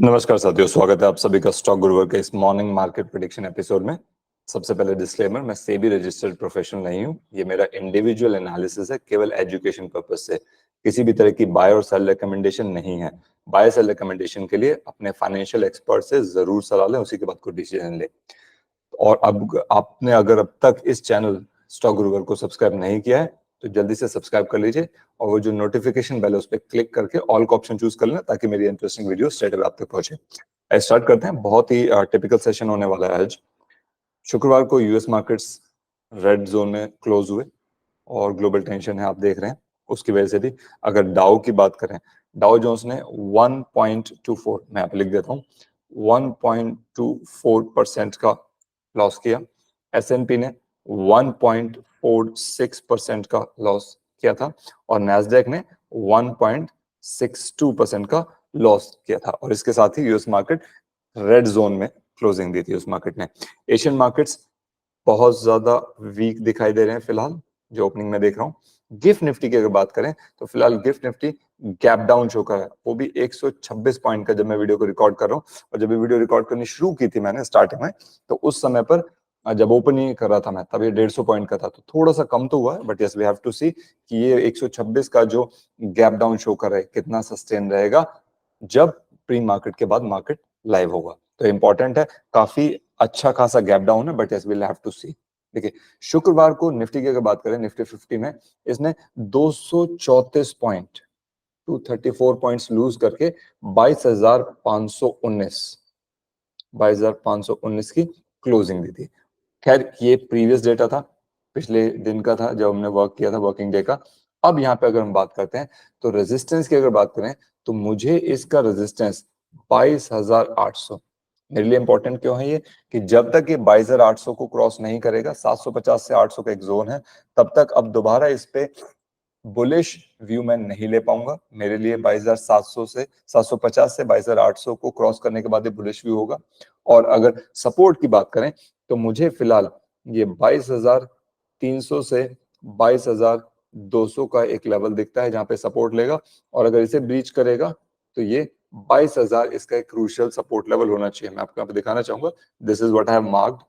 नमस्कार साथियों, स्वागत है आप सभी का स्टॉक गुरुवर के इस मॉर्निंग मार्केट प्रेडिक्शन एपिसोड में। सबसे पहले डिस्क्लेमर, मैं सेबी रजिस्टर्ड प्रोफेशनल नहीं हूँ। ये मेरा इंडिविजुअल एनालिसिस है, केवल एजुकेशन पर्पज से। किसी भी तरह की बाय और सेल रिकमेंडेशन नहीं है। बाय सेल रिकमेंडेशन के लिए अपने फाइनेंशियल एक्सपर्ट से जरूर सलाह लें, उसी के बाद कोई डिसीजन लें। और अब आपने अगर अब तक इस चैनल स्टॉक गुरुवर को सब्सक्राइब नहीं किया है तो जल्दी से सब्सक्राइब कर लीजिए और वो जो नोटिफिकेशन बेल है उस पर क्लिक करके ऑल का ऑप्शन चूज कर लेना, ताकि मेरी इंटरेस्टिंग वीडियो स्ट्रेट अवे आप तक पहुंचे। स्टार्ट करते हैं। बहुत ही टिपिकल सेशन होने वाला है आज। शुक्रवार को यूएस मार्केट्स रेड जोन में क्लोज हुए और ग्लोबल टेंशन है, आप देख रहे हैं। उसकी वजह से भी अगर डाउ की बात करें, डाउ जोन्स ने 1.24, मैं यहाँ पे लिख देता हूँ, 1.24% का लॉस किया। एसएनपी ने 1.46% का लॉस किया था और नैस्डैक ने 1.62% का लॉस किया था। और इसके साथ ही यूएस मार्केट रेड जोन में क्लोजिंग दी थी उस मार्केट ने। एशियन मार्केट्स बहुत ज्यादा वीक दिखाई दे रहे हैं फिलहाल, जो ओपनिंग में देख रहा हूँ। गिफ्ट निफ्टी की अगर बात करें तो फिलहाल gift Nifty gap down show कर रहा है, वो भी 126 पॉइंट का, जब मैं वीडियो को रिकॉर्ड कर रहा हूँ। और जब ये वीडियो रिकॉर्ड करनी शुरू की थी मैंने स्टार्टिंग में, तो उस समय पर जब ओपनिंग कर रहा था मैं, तब ये 150 पॉइंट का था, तो थोड़ा सा कम तो हुआ है। But yes, we have to see कि ये 126 का जो गैप डाउन शो कर रहा है कितना सस्टेन रहेगा जब प्री मार्केट के बाद मार्केट लाइव होगा। तो इंपॉर्टेंट है, काफी अच्छा खासा गैप डाउन है, but yes will have to see. देखिए, शुक्रवार को निफ्टी की अगर बात करें, निफ्टी 50 में इसने 234 पॉइंट, 234 पॉइंट्स लूज करके 22,519 की क्लोजिंग दी थी। खैर, ये प्रीवियस डेटा था, पिछले दिन का था जब हमने वर्क किया था, वर्किंग डे का। अब यहाँ पे अगर हम बात करते हैं तो रेजिस्टेंस की अगर बात करें तो मुझे इसका रेजिस्टेंस 22,800 मेरे लिए इंपॉर्टेंट क्यों है ये, कि जब तक ये 22,800 को क्रॉस नहीं करेगा, 750 से 800 का एक जोन है, तब तक अब दोबारा इस पे बुलिश व्यू मैं नहीं ले पाऊंगा। मेरे लिए 22,700 से 750 से 22,800 को क्रॉस करने के बाद ये बुलिश व्यू होगा। और अगर सपोर्ट की बात करें तो मुझे फिलहाल ये 22,300 से 22,200 का एक लेवल दिखता है जहां पे सपोर्ट लेगा। और अगर इसे ब्रीच करेगा तो ये 22,000 इसका एक क्रूशियल सपोर्ट लेवल होना चाहिए। मैं आपको यहाँ पे दिखाना चाहूंगा, this is what I have marked.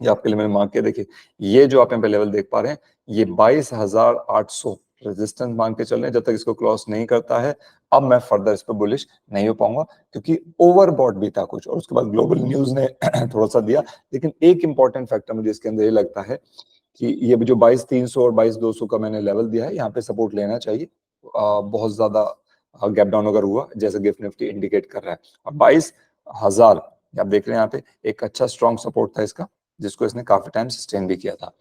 ये आपके लिए मैंने मार्क किया। देखिए, ये जो आप यहाँ पे लेवल देख पा रहे हैं, ये 22,800 रेजिस्टेंस मान के चल रहे हैं। जब तक इसको क्रॉस नहीं करता है, अब मैं फर्दर इस पर बुलिश नहीं हो पाऊंगा, क्योंकि ओवरबॉट भी था कुछ और उसके बाद ग्लोबल न्यूज ने थोड़ा सा दिया। लेकिन एक इंपॉर्टेंट फैक्टर मुझे इसके अंदर ये लगता है कि ये जो 22,300 और 22,200 का मैंने लेवल दिया है, यहाँ पे सपोर्ट लेना चाहिए। बहुत ज्यादा गैप डाउन अगर हुआ, जैसे गिफ्ट निफ्टी इंडिकेट कर रहा है। और 22,000 आप देख रहे हैं यहाँ पे एक अच्छा स्ट्रॉन्ग सपोर्ट था इसका, जिसको इसने काफी टाइम सस्टेन भी किया था।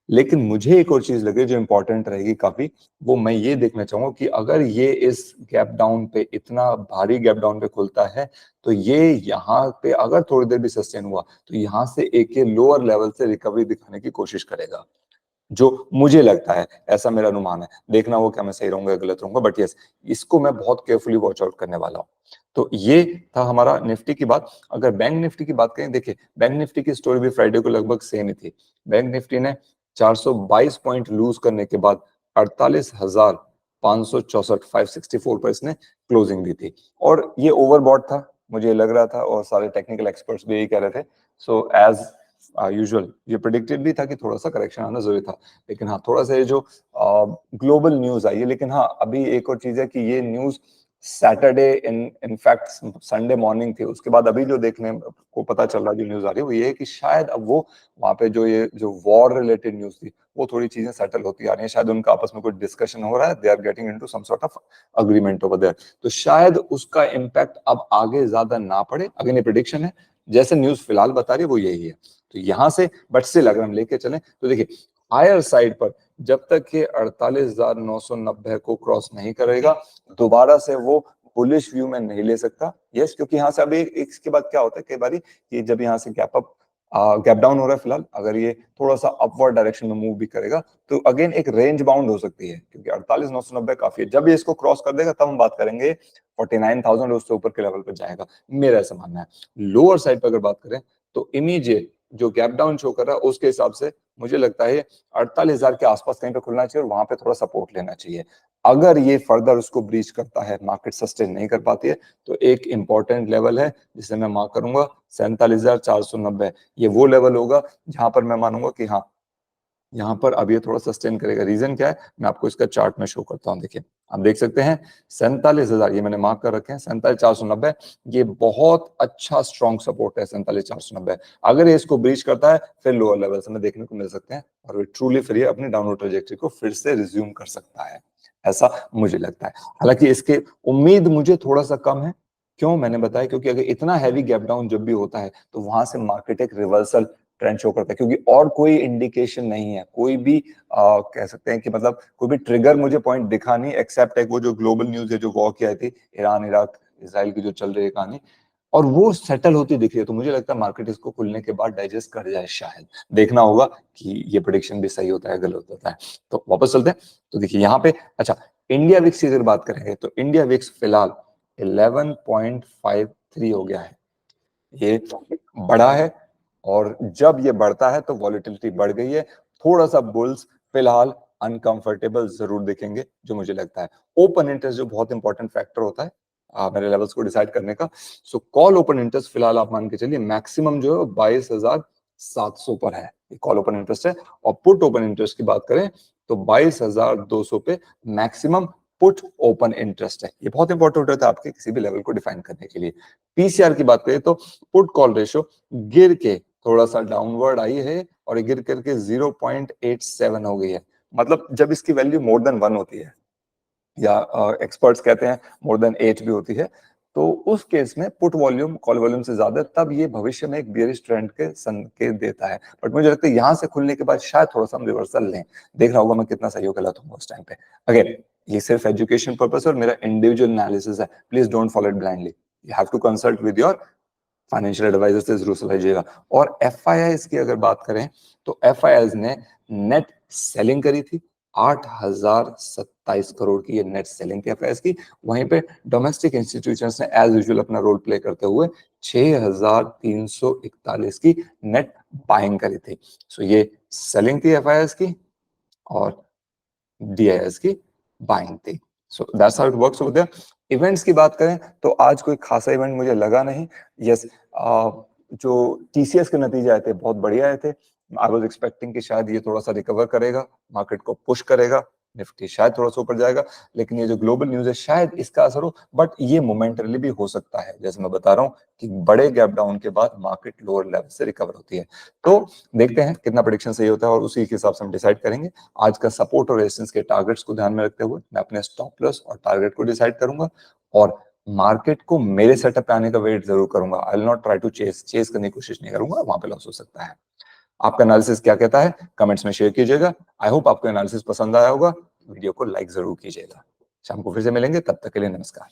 लेकिन मुझे एक और चीज लगी जो इंपॉर्टेंट रहेगी काफी, वो मैं ये देखना चाहूंगा कि अगर ये इस गैप डाउन पे, इतना भारी गैप डाउन पे खुलता है, तो ये यहाँ पे अगर थोड़ी देर भी सस्टेन हुआ तो यहाँ से एक लोअर लेवल से रिकवरी दिखाने की कोशिश करेगा, जो मुझे लगता है, ऐसा मेरा अनुमान है। देखना वो क्या मैं सही रहूंगा या गलत रहूंगा, बट यस, इसको मैं बहुत केयरफुली वॉच आउट करने वाला हूँ। तो ये था हमारा निफ्टी की बात। अगर बैंक निफ्टी की बात करें, देखिए बैंक निफ्टी की स्टोरी भी फ्राइडे को लगभग सेम ही थी। बैंक निफ्टी ने 422 पॉइंट लूज करने के बाद 48,564 564 पर इसने क्लोजिंग दी थी। और ये ओवरबॉट था, मुझे लग रहा था, और सारे टेक्निकल एक्सपर्ट्स भी यही कह रहे थे। सो एज यूजुअल ये प्रिडिक्टेड भी था कि थोड़ा सा करेक्शन आना जरूरी था। लेकिन हाँ, थोड़ा सा ये जो ग्लोबल न्यूज आई है, लेकिन हाँ अभी एक और चीज है कि ये news Saturday in fact Sunday morning थी, उसके बाद अभी जो देखने को पता चल रहा है, जो न्यूज आ रही है वो ये है कि शायद अब वो वहां पे जो वॉर रिलेटेड न्यूज थी, वो थोड़ी चीजें सेटल होती आ रही है। शायद उनका आपस में कुछ डिस्कशन हो रहा है, they are getting into some sort of agreement over there. तो शायद उसका इम्पैक्ट अब आगे ज्यादा ना पड़े। अगेन ये प्रिडिक्शन है, जैसे न्यूज फिलहाल बता रही है वो यही है। तो यहां से बट स्टिल अगर हम लेके चलें तो देखिए, हायर साइड पर जब तक ये 48,990 को क्रॉस नहीं करेगा, दोबारा से वो बुलिश व्यू में नहीं ले सकता। यस, क्योंकि यहाँ से अभी इसके बाद क्या होता है कई बार, ये जब यहाँ से गैप डाउन हो रहा है फिलहाल, अगर ये थोड़ा सा अपवर्ड डायरेक्शन में मूव भी करेगा तो अगेन एक रेंज बाउंड हो सकती है, क्योंकि 48,990 काफी है। जब ये इसको क्रॉस कर देगा तब हम बात करेंगे 49,000, उससे ऊपर के लेवल पर जाएगा, मेरा ऐसा मानना है। लोअर साइड पर अगर बात करें तो इमीडिएट जो गैप डाउन शो कर रहा है उसके हिसाब से मुझे लगता है 48,000 के आसपास कहीं पे खुलना चाहिए और वहां पे थोड़ा सपोर्ट लेना चाहिए। अगर ये फर्दर उसको ब्रीच करता है, मार्केट सस्टेन नहीं कर पाती है, तो एक इंपॉर्टेंट लेवल है जिसे मैं मार्क करूंगा 47,490। ये वो लेवल होगा जहां पर मैं मानूंगा कि हाँ, यहाँ पर अब ये थोड़ा सस्टेन करेगा। रीजन क्या है, मैं आपको इसका चार्ट में शो करता हूँ। देखिए, आप देख सकते हैं 47,000, ये मैंने मार्क कर रखे हैं 47,490। ये बहुत अच्छा स्ट्रॉन्ग सपोर्ट है 47,490। अगर ये इसको ब्रीच करता है, फिर लोअर लेवल्स हमें देखने को मिल सकते हैं और वो ट्रूली फिर ये अपनी डाउनवर्ड ट्रैजेक्टरी को फिर से रिज्यूम कर सकता है, ऐसा मुझे लगता है। हालांकि इसके उम्मीद मुझे थोड़ा सा कम है। क्यों, मैंने बताया, क्योंकि अगर इतना हैवी गैप डाउन जब भी होता है तो वहां से मार्केट एक रिवर्सल ट्रेंड शो करता है, क्योंकि और कोई इंडिकेशन नहीं है, कोई भी कह सकते हैं कि मतलब कोई भी ट्रिगर मुझे पॉइंट दिखा नहीं, एक्सेप्ट एक वो जो ग्लोबल न्यूज है जो वॉर की आई थी, ईरान इराक इसराइल की जो चल रही है कहानी, और वो सेटल होती दिख रही है। तो मुझे लगता है मार्केट इसको खुलने के बाद डाइजेस्ट कर जाए, शायद देखना होगा कि ये प्रेडिक्शन भी सही होता है गलत होता है। तो वापस चलते हैं। तो देखिए यहाँ पे, अच्छा, इंडिया विक्स की अगर बात करेंगे तो इंडिया विक्स फिलहाल 11.53 हो गया है। ये बढ़ा है और जब ये बढ़ता है तो वॉलेटिलिटी बढ़ गई है। थोड़ा सा बुल्स फिलहाल अनकंफर्टेबल जरूर दिखेंगे, जो मुझे लगता है। ओपन इंटरेस्ट जो बहुत इंपॉर्टेंट फैक्टर होता है मेरे लेवल्स को डिसाइड करने का। सो कॉल ओपन इंटरेस्ट फिलहाल आप मान के चलिए मैक्सिमम जो है 22,700 पर है, ये कॉल ओपन इंटरेस्ट है। और पुट ओपन इंटरेस्ट की बात करें तो 22,200 पे मैक्सिमम पुट ओपन इंटरेस्ट है। ये बहुत इंपॉर्टेंट होता है आपके किसी भी लेवल को डिफाइन करने के लिए। पीसीआर की बात करें तो पुट कॉल रेशो गिर के थोड़ा सा डाउनवर्ड आई है और गिर करके 0.87 हो गई है। मतलब जब इसकी वैल्यू मोर देन 1 होती है, या एक्सपर्ट्स कहते हैं मोर देन 8 भी होती है, तो उस केस में पुट वॉल्यूम कॉल वॉल्यूम से ज्यादा, तब ये भविष्य में एक बियरिश ट्रेंड के संकेत देता है। बट मुझे लगता है यहाँ से खुलने के बाद शायद थोड़ा सा हम रिवर्सल लें। देख रहा होगा मैं कितना सही हो गलत हूँ उस टाइम पे। अगेन, ये सिर्फ एजुकेशन पर्पस और मेरा इंडिविजुअल एनालिसिस है, please don't follow it blindly. You have to consult with your financial advisor से जरूर सलाह लीजिएगा। और एफआईआईज की अगर बात करें तो एफआईआईज ने नेट सेलिंग करी थी 8,027 करोड़ की, ये नेट सेलिंग थी एफआईआईज की। वहीं पे डोमेस्टिक इंस्टीट्यूशंस ने एज यूजुअल अपना रोल प्ले करते हुए 6,341 की नेट बाइंग करी थी। सो ये सेलिंग थी एफआईआईज की और डीआईएस की बाइंग थी। So that's how it works over there. Events की बात करें तो आज कोई खासा इवेंट मुझे लगा नहीं। यस, जो टीसीएस के नतीजे आए थे बहुत बढ़िया आए थे। आई वाज एक्सपेक्टिंग कि शायद ये थोड़ा सा रिकवर करेगा, मार्केट को पुश करेगा, निफ्टी शायद थोड़ा सा ऊपर जाएगा। लेकिन ये जो ग्लोबल न्यूज है शायद इसका असर हो, बट ये मोमेंटरली भी हो सकता है। जैसे मैं बता रहा हूँ कि बड़े गैप डाउन के बाद मार्केट लोअर लेवल से रिकवर होती है। तो देखते हैं कितना प्रेडिक्शन सही होता है और उसी के हिसाब से हम डिसाइड करेंगे। आज का सपोर्ट और रेजिस्टेंस के टारगेट्स को ध्यान में रखते हुए मैं अपने स्टॉप लॉस और टारगेट को डिसाइड करूंगा और मार्केट को मेरे सेटअप पे आने का वेट जरूर करूंगा। I will not try to chase करने की कोशिश नहीं करूंगा, वहां पे लॉस हो सकता है। आपका एनालिसिस क्या कहता है कमेंट्स में शेयर कीजिएगा। आई होप आपको एनालिसिस पसंद आया होगा। वीडियो को लाइक जरूर कीजिएगा। शाम को फिर से मिलेंगे, तब तक के लिए नमस्कार।